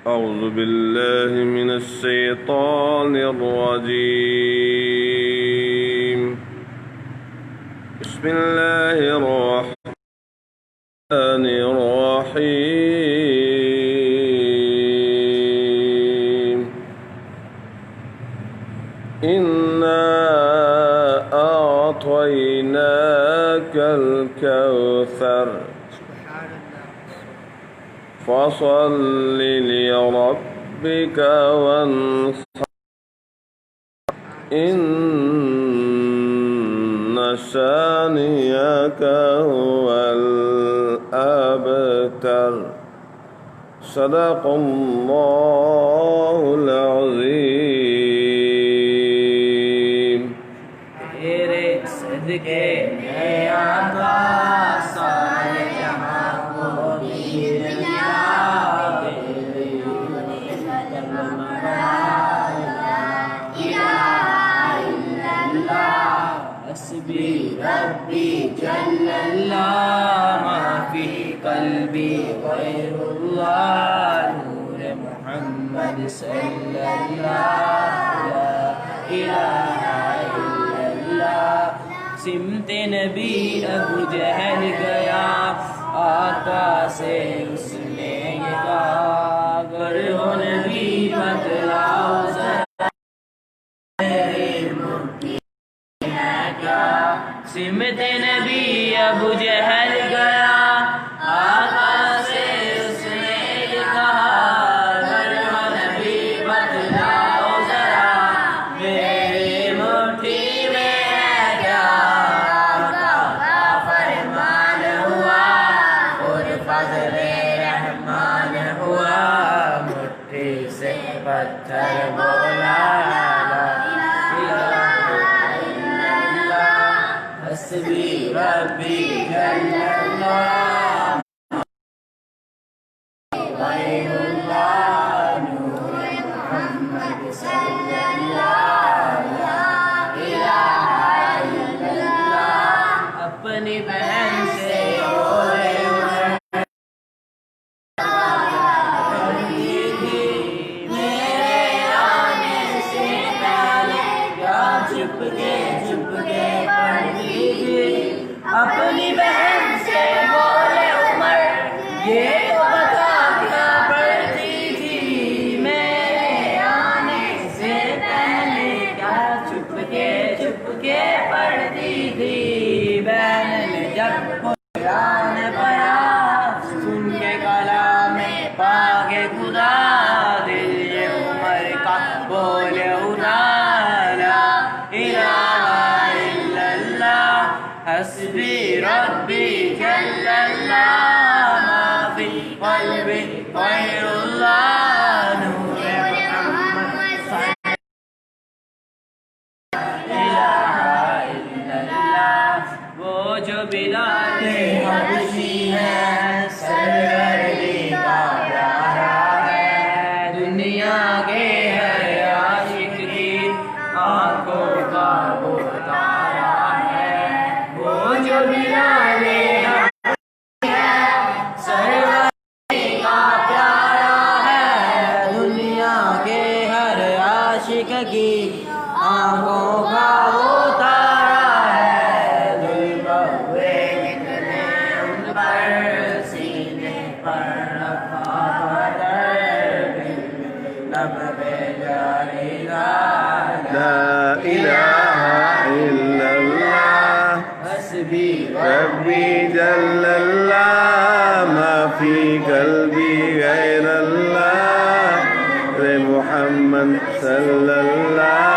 أعوذ بالله من الشيطان الرجيم. بسم الله الرحمن الرحيم. إنا أعطيناك الكوثر فصل لربك وانحر إن شانئك هو الأبتر. صدق الله العظيم. تیرے صدقے میں آقا سارے جہاں کو دین دیا. حسبی ربی جل اللہ ما فی قلبی غیر اللہ نور محمد صلی اللہ لا الہ الا اللہ. سمت نبی ابو جہل گیا آقا سے اس نے یہ کہا اگر ہو نبی بتلاؤ ذرا سمت نبی ابو جہل گیا آقا سے اس نے یہ کہا اگر ہو نبی بتلاؤ ذرا میری مٹھی میں ہے کیا. آقا کا فرمان ہوا اور فضل رحمان ہوا مٹھی سے پتھر بولا حسبی ربی جل اللہ غیر اللہ نور محمد صلی اللہ لا الہ الا اللہ. اپنی بہن سے بولے میرے آنے سے پہلے کیا چھپ کے پڑھتی تھی. اپنی بہن سے بولے عمر یہ بتا کیا پڑھتی تھی. میرے آنے سے پہلے کیا چھپ کے پڑھتی تھی. بہن نے جب قرآن پڑھا سن کے کلام پاک خدا دل یہ عمر کا بولے اٹھا لا الہ الا اللہ. حسبی ربی جل اللہ ما فی قلبی غیر اللہ نور محمد صلی اللہ الا اللہ. وہ جو بلال حبشی ہے سرگردی کا پیارا ہے دنیا کے ہر عاشق کی آنکھوں کا وہ تارا ہے. وہ جو بلال حبشی ہے سرگردی کا پیارا ہے دنیا کے ہر عاشق کی آنکھوں کا وہ تارا ہے. دل بہوے نکلے ان پر سینے پر رکھا پتھر لب پہ جاری لا الہ الا اللہ. حسبی ربی جل اللہ ما فی قلبی غیر اللہ محمد صلی اللہ